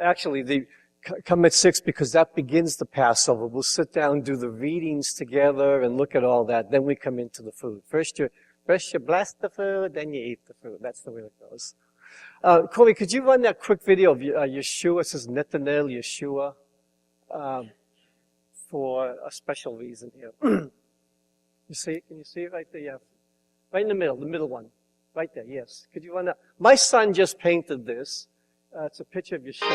Actually, come at 6 because that begins the Passover. We'll sit down, do the readings together, and look at all that. Then we come into the food. First you bless the food, then you eat the food. That's the way it goes. Corey, could you run that quick video of Yeshua? It says Netanel Yeshua for a special reason here. You see it? Can you see it right there? Yeah. Right in the middle one. Right there, yes. Could you run that? My son just painted this. It's a picture of Yeshua.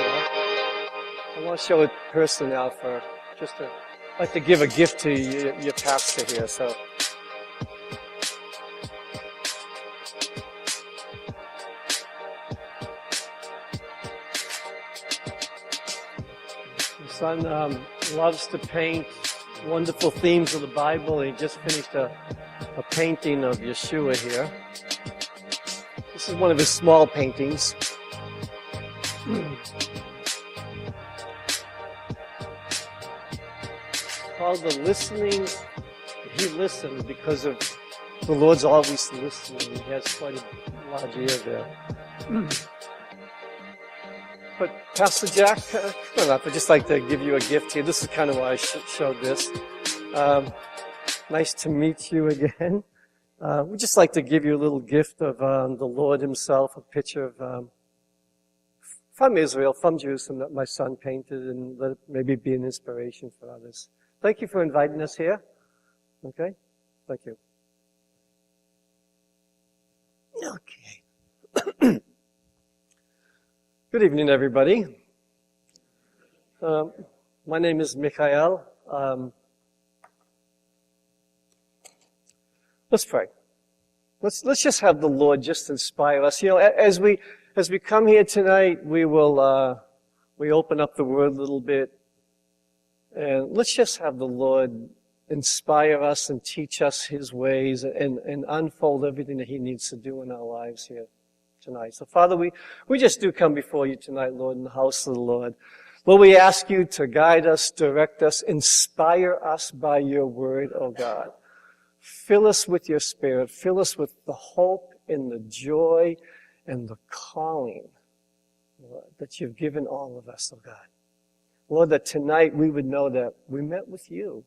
I want to show it person now for just to, like to give a gift to your pastor here. So. My son loves to paint wonderful themes of the Bible. He just finished a painting of Yeshua here. This is one of his small paintings. Called the listening. He listens because of the Lord's always listening. He has quite a large ear there. But Pastor Jack, come on up. I'd just like to give you a gift here. This is kind of why I showed this. Nice to meet you again. We'd just like to give you a little gift of the Lord himself, a picture of from Israel, from Jerusalem, that my son painted, and let it maybe be an inspiration for others. Thank you for inviting us here. Okay? Thank you. Okay. Good evening, everybody. My name is Mikhael. Let's pray. Let's just have the Lord just inspire us. You know, as we come here tonight, we will we open up the Word a little bit, and let's just have the Lord inspire us and teach us His ways and unfold everything that He needs to do in our lives here tonight. So, Father, we just do come before you tonight, Lord, in the house of the Lord. Lord, we ask you to guide us, direct us, inspire us by your Word, oh God. Fill us with your Spirit. Fill us with the hope and the joy and the calling, Lord, that you've given all of us, oh God. Lord, that tonight we would know that we met with you.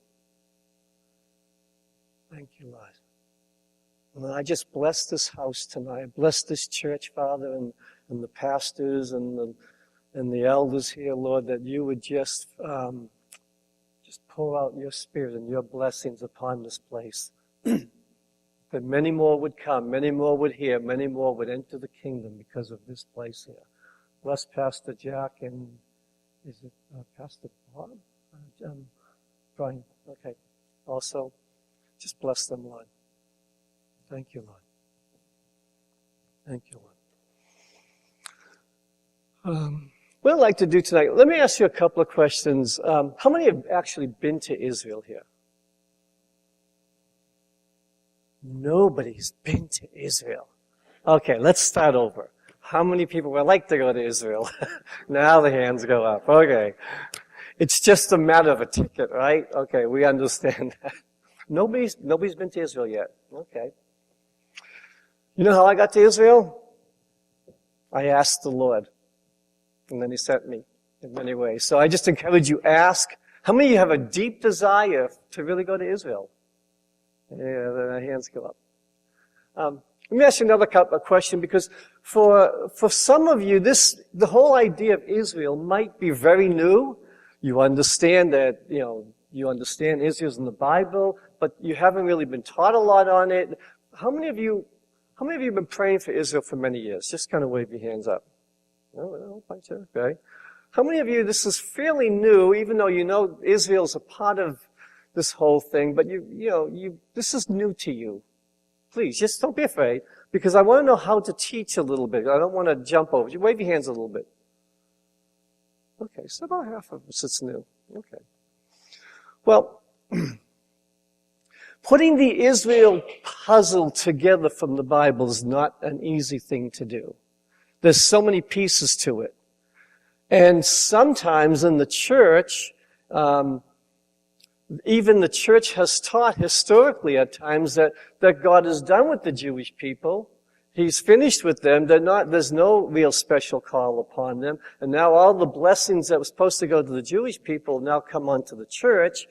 Thank you, Lord. Lord, I just bless this house tonight. Bless this church, Father, and the pastors and the elders here, Lord, that you would just pour out your Spirit and your blessings upon this place. That many more would come, many more would hear, many more would enter the kingdom because of this place here. Bless Pastor Jack and, is it Pastor Bob? Brian, okay. Also, just bless them, Lord. Thank you, Lord. Thank you, Lord. What I'd like to do tonight, let me ask you a couple of questions. How many have actually been to Israel here? Nobody's been to Israel. Okay, let's start over. How many people would like to go to Israel? Now the hands go up. Okay. It's just a matter of a ticket, right? Okay, we understand that. Nobody's been to Israel yet. Okay. You know how I got to Israel? I asked the Lord. And then He sent me in many ways. So I just encourage you, ask. How many of you have a deep desire to really go to Israel? Yeah, the hands go up. Let me ask you another question, because for some of you, the whole idea of Israel might be very new. You understand that, you understand Israel's in the Bible, but you haven't really been taught a lot on it. How many of you have been praying for Israel for many years? Just kind of wave your hands up. Oh, bunch of, okay. How many of you, this is fairly new, even though you know Israel's a part of this whole thing, but this is new to you. Please, just don't be afraid, because I want to know how to teach a little bit. I don't want to jump over. You wave your hands a little bit. Okay, so about half of us, it's new. Okay. Well, putting the Israel puzzle together from the Bible is not an easy thing to do. There's so many pieces to it. And sometimes in the church, even the church has taught historically at times that God is done with the Jewish people. He's finished with them. There's no real special call upon them. And now all the blessings that were supposed to go to the Jewish people now come onto the church.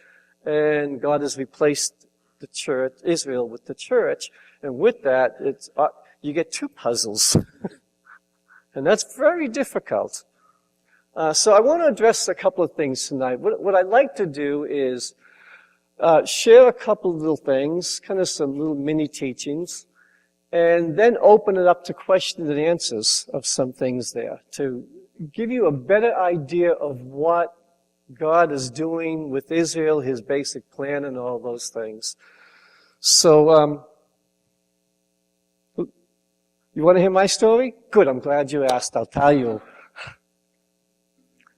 And God has replaced the church, Israel, with the church. And with that, you get two puzzles. And that's very difficult. So I want to address a couple of things tonight. What I'd like to do is share a couple of little things, kind of some little mini teachings, and then open it up to questions and answers of some things there to give you a better idea of what God is doing with Israel, His basic plan, and all those things. So, you want to hear my story? Good, I'm glad you asked. I'll tell you.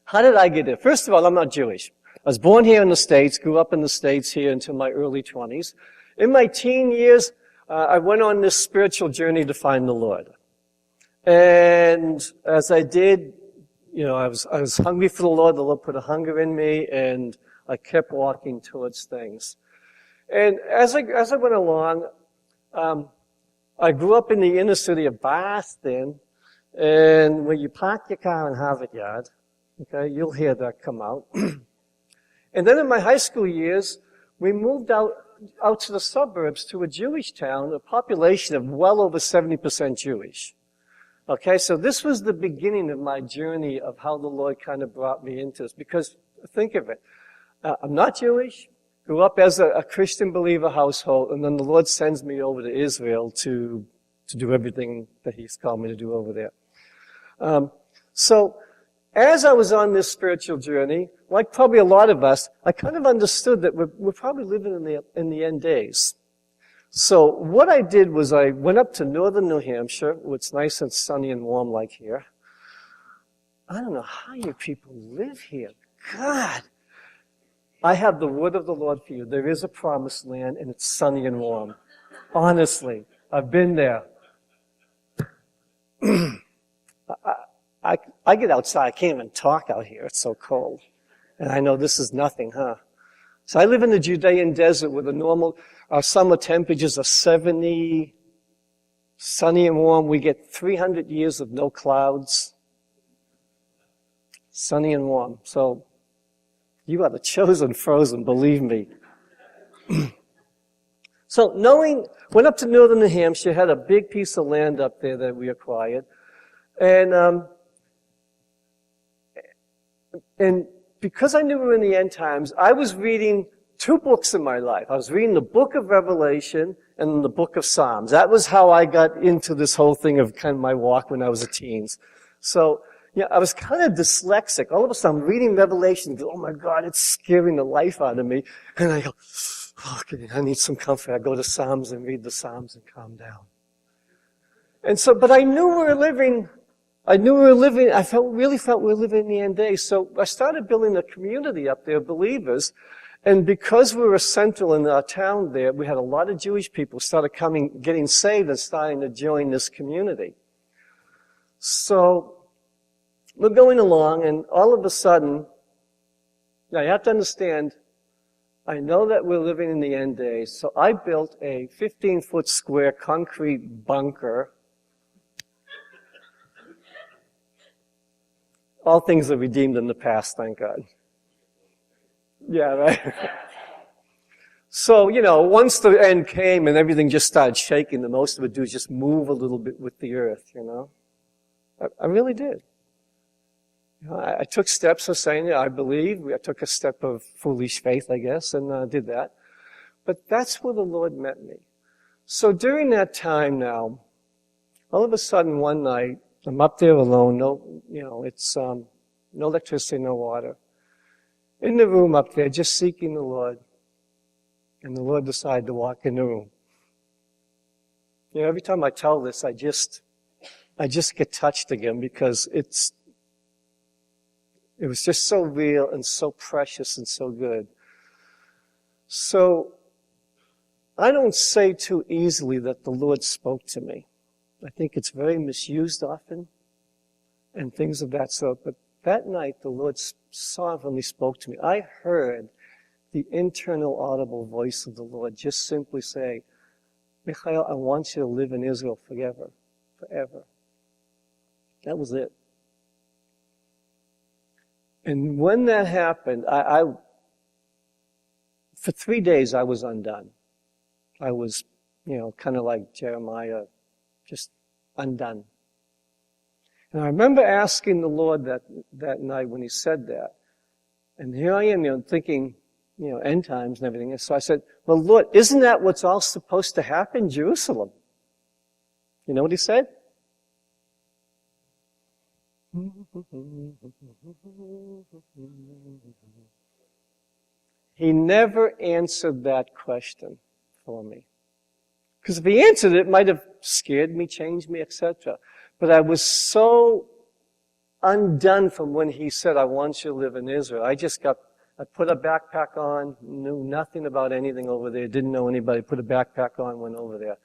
How did I get there? First of all, I'm not Jewish. I was born here in the States, grew up in the States here until my early 20s. In my teen years, I went on this spiritual journey to find the Lord. And as I did, I was hungry for the Lord put a hunger in me, and I kept walking towards things. And as I went along, I grew up in the inner city of Boston, and when you park your car in Harvard Yard, okay, you'll hear that come out. And then in my high school years, we moved out to the suburbs to a Jewish town, a population of well over 70% Jewish. Okay, so this was the beginning of my journey of how the Lord kind of brought me into this. Because think of it, I'm not Jewish, grew up as a Christian believer household, and then the Lord sends me over to Israel to do everything that He's called me to do over there. So as I was on this spiritual journey, like probably a lot of us, I kind of understood that we're probably living in the end days. So what I did was I went up to northern New Hampshire, where it's nice and sunny and warm like here. I don't know how you people live here. God! I have the word of the Lord for you. There is a promised land, and it's sunny and warm. Honestly, I've been there. I get outside. I can't even talk out here. It's so cold. And I know this is nothing, huh? So I live in the Judean desert where the normal summer temperatures are 70, sunny and warm. We get 300 years of no clouds. Sunny and warm. So you are the chosen frozen, believe me. So went up to northern New Hampshire, had a big piece of land up there that we acquired. And because I knew we were in the end times, I was reading two books in my life. I was reading the book of Revelation and the book of Psalms. That was how I got into this whole thing of kind of my walk when I was a teen. So, I was kind of dyslexic. All of a sudden, I'm reading Revelation and go, oh my God, it's scaring the life out of me. And I go, okay, I need some comfort. I go to Psalms and read the Psalms and calm down. And so, but I knew we were living, I really felt we were living in the end days. So I started building a community up there of believers. And because we were central in our town there, we had a lot of Jewish people started getting saved and starting to join this community. So we're going along, and all of a sudden, now you have to understand, I know that we're living in the end days, so I built a 15-foot square concrete bunker. All things are redeemed in the past, thank God. Yeah, right? So, once the end came and everything just started shaking, the most it would do is just move a little bit with the earth, I really did. I took steps of saying, I believe. I took a step of foolish faith, I guess, and did that. But that's where the Lord met me. So during that time now, all of a sudden one night, I'm up there alone, it's no electricity, no water. In the room up there, just seeking the Lord. And the Lord decided to walk in the room. Every time I tell this, I just get touched again because it was just so real and so precious and so good. So, I don't say too easily that the Lord spoke to me. I think it's very misused often and things of that sort. But that night, the Lord sovereignly spoke to me. I heard the internal audible voice of the Lord just simply say, Mikhael, I want you to live in Israel forever. forever. That was it. And when that happened, for 3 days I was undone. I was, kind of like Jeremiah, just undone. And I remember asking the Lord that night when he said that. And here I am, thinking, end times and everything. And so I said, well, Lord, isn't that what's all supposed to happen? Jerusalem. You know what he said? He never answered that question for me. Because if he answered it, it might have scared me, changed me, etc. But I was so undone from when he said, I want you to live in Israel. I put a backpack on, knew nothing about anything over there, didn't know anybody, put a backpack on, went over there.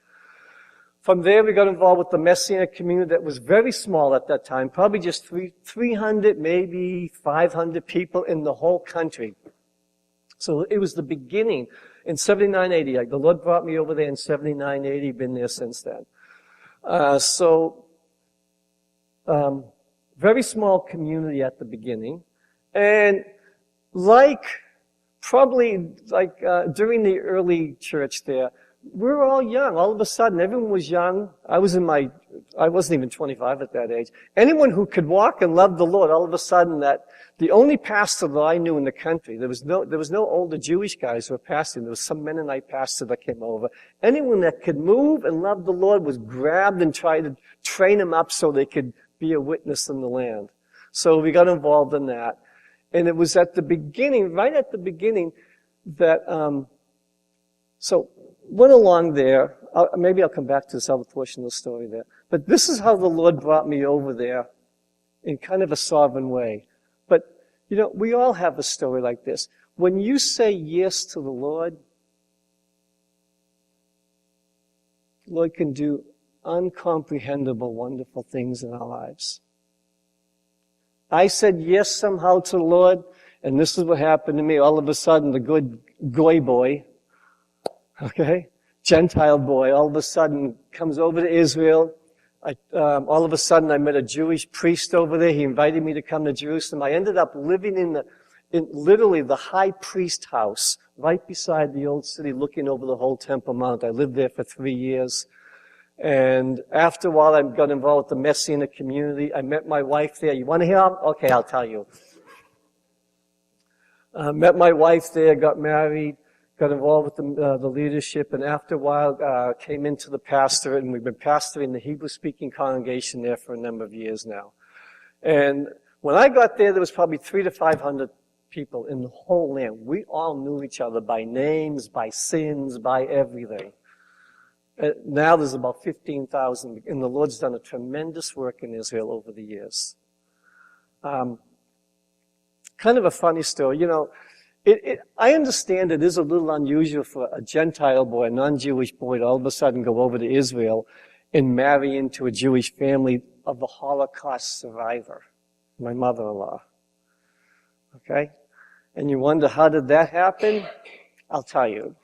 From there, we got involved with the Messianic community that was very small at that time, probably just 300, maybe 500 people in the whole country. So it was the beginning in 7980. The Lord brought me over there in 7980, been there since then. Very small community at the beginning. And during the early church there, we were all young. All of a sudden, everyone was young. I wasn't even 25 at that age. Anyone who could walk and love the Lord, all of a sudden the only pastor that I knew in the country, there was no older Jewish guys who were pastoring. There was some Mennonite pastor that came over. Anyone that could move and love the Lord was grabbed and tried to train them up so they could be a witness in the land. So we got involved in that. And it was at the beginning, right at the beginning, that, so went along there. Maybe I'll come back to this other portion of the story there. But this is how the Lord brought me over there in kind of a sovereign way. But, we all have a story like this. When you say yes to the Lord can do uncomprehendable, wonderful things in our lives. I said yes somehow to the Lord, and this is what happened to me. All of a sudden, the good goy boy, Gentile boy, all of a sudden comes over to Israel. All of a sudden, I met a Jewish priest over there. He invited me to come to Jerusalem. I ended up living in literally the high priest house, right beside the old city, looking over the whole Temple Mount. I lived there for 3 years. And after a while, I got involved with the Messianic community. I met my wife there. You want to hear? Okay, I'll tell you. Met my wife there, got married, got involved with the leadership, and after a while came into the pastorate, and we've been pastoring the Hebrew-speaking congregation there for a number of years now. And when I got there was probably 300 to 500 people in the whole land. We all knew each other by names, by sins, by everything. Now there's about 15,000, and the Lord's done a tremendous work in Israel over the years. Kind of a funny story, I understand it is a little unusual for a Gentile boy, a non-Jewish boy, to all of a sudden go over to Israel and marry into a Jewish family of a Holocaust survivor, my mother-in-law. Okay? And you wonder, how did that happen? I'll tell you.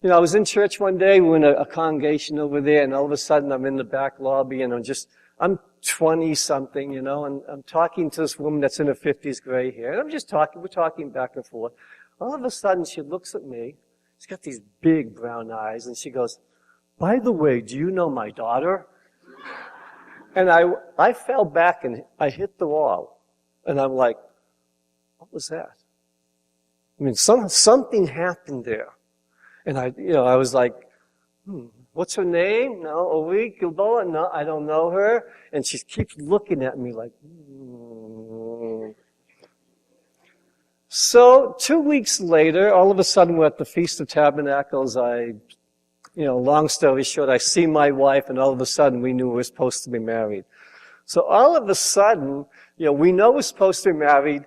I was in church one day, we were in a congregation over there, and all of a sudden I'm in the back lobby, and I'm 20-something, and I'm talking to this woman that's in her 50s, gray hair, and we're talking back and forth. All of a sudden she looks at me, she's got these big brown eyes, and she goes, by the way, do you know my daughter? And I fell back and I hit the wall, and I'm like, what was that? I mean, something happened there. And I was like, what's her name? No, Orik Gilboa? No, I don't know her. And she keeps looking at me like, So 2 weeks later, all of a sudden we're at the Feast of Tabernacles. Long story short, I see my wife, and all of a sudden we knew we were supposed to be married. So all of a sudden, we know we're supposed to be married.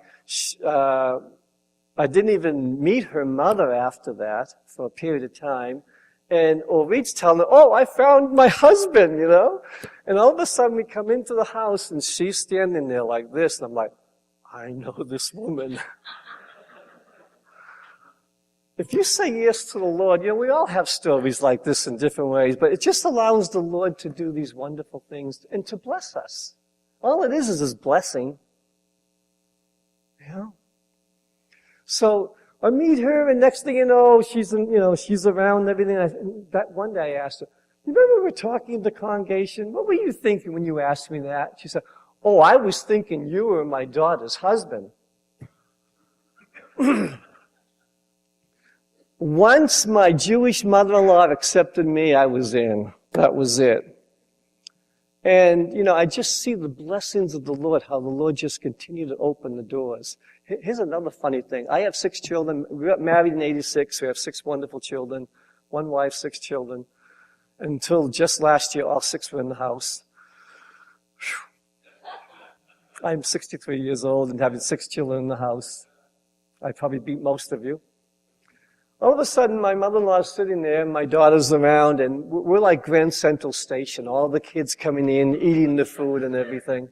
I didn't even meet her mother after that for a period of time. And Orik's telling her, I found my husband, And all of a sudden we come into the house and she's standing there like this. And I'm like, I know this woman. if you say yes to the Lord, we all have stories like this in different ways, but it just allows the Lord to do these wonderful things and to bless us. All it is His blessing. So I meet her, and next thing you know, she's around and everything. That one day I asked her, "You remember we were talking in the congregation? What were you thinking when you asked me that?" She said, "Oh, I was thinking you were my daughter's husband." Once my Jewish mother-in-law accepted me, I was in. That was it. And, I just see the blessings of the Lord, how the Lord just continued to open the doors. Here's another funny thing. I have 6 children. We got married in 86. We have 6 wonderful children. 1 wife, 6 children. Until just last year, all 6 were in the house. Whew. I'm 63 years old and having 6 children in the house. I probably beat most of you. All of a sudden, my mother-in-law's sitting there, and my daughter's around, and we're like Grand Central Station. All the kids coming in, eating the food and everything.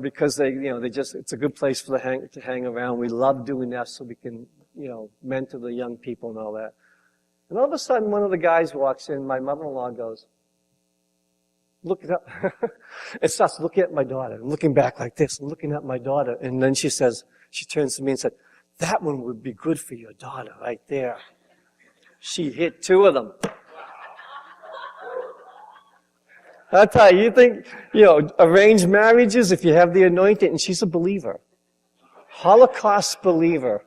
Because it's a good place for to hang around. We love doing that so we can, mentor the young people and all that. And all of a sudden, one of the guys walks in, my mother-in-law goes, "Look it up," and starts looking at my daughter, and looking back like this, and looking at my daughter. And then she turns to me and said, "That one would be good for your daughter right there." She hit 2 of them. I tell you, you think, arranged marriages, if you have the anointing, and she's a believer. Holocaust believer.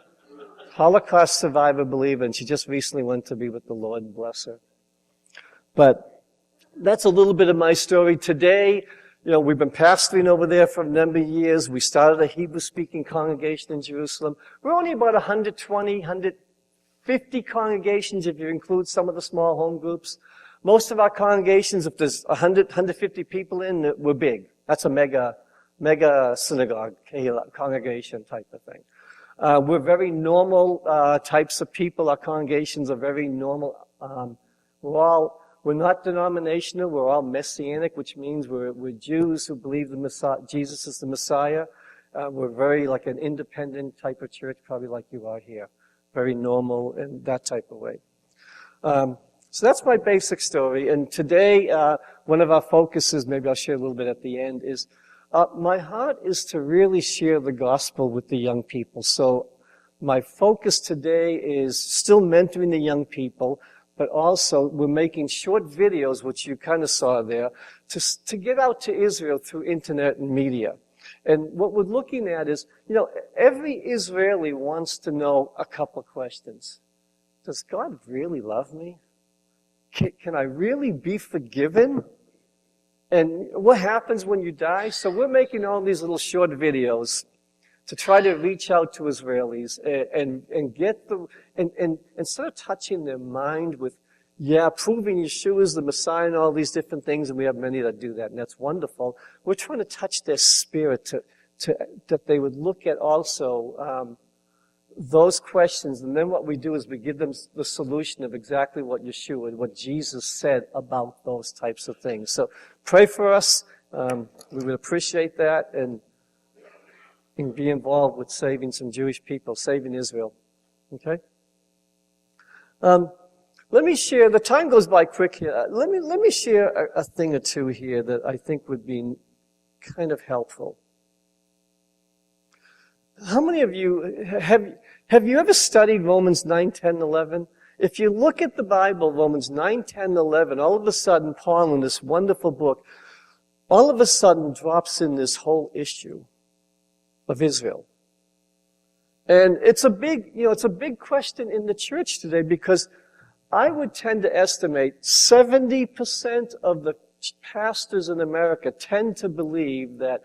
Holocaust survivor believer, and she just recently went to be with the Lord, bless her. But that's a little bit of my story. Today, we've been pastoring over there for a number of years. We started a Hebrew-speaking congregation in Jerusalem. We're only about 120, 150 congregations if you include some of the small home groups. Most of our congregations, if there's 100, 150 people in, we're big. That's a mega synagogue, congregation type of thing. We're very normal types of people. Our congregations are very normal. We're not denominational. We're all messianic, which means we're Jews who believe Jesus is the Messiah. We're very like an independent type of church, probably like you are here. Very normal in that type of way. So that's my basic story. And today, one of our focuses, maybe I'll share a little bit at the end, is my heart is to really share the gospel with the young people. So my focus today is still mentoring the young people, but also we're making short videos, which you kind of saw there, to get out to Israel through internet and media. And what we're looking at is, every Israeli wants to know a couple of questions. Does God really love me? Can I really be forgiven? And what happens when you die? So we're making all these little short videos to try to reach out to Israelis and get and instead of touching their mind with, proving Yeshua is the Messiah and all these different things, and we have many that do that, and that's wonderful. We're trying to touch their spirit that they would look at also those questions, and then what we do is we give them the solution of exactly what Yeshua and what Jesus said about those types of things. So pray for us. We would appreciate that and be involved with saving some Jewish people, saving Israel. Okay? Let me share, the time goes by quick here. Let me share a thing or two here that I think would be kind of helpful. How many of you, have you ever studied Romans 9, 10, 11? If you look at the Bible, Romans 9, 10, 11, all of a sudden, Paul in this wonderful book, all of a sudden drops in this whole issue of Israel. And it's a big question in the church today, because I would tend to estimate 70% of the pastors in America tend to believe that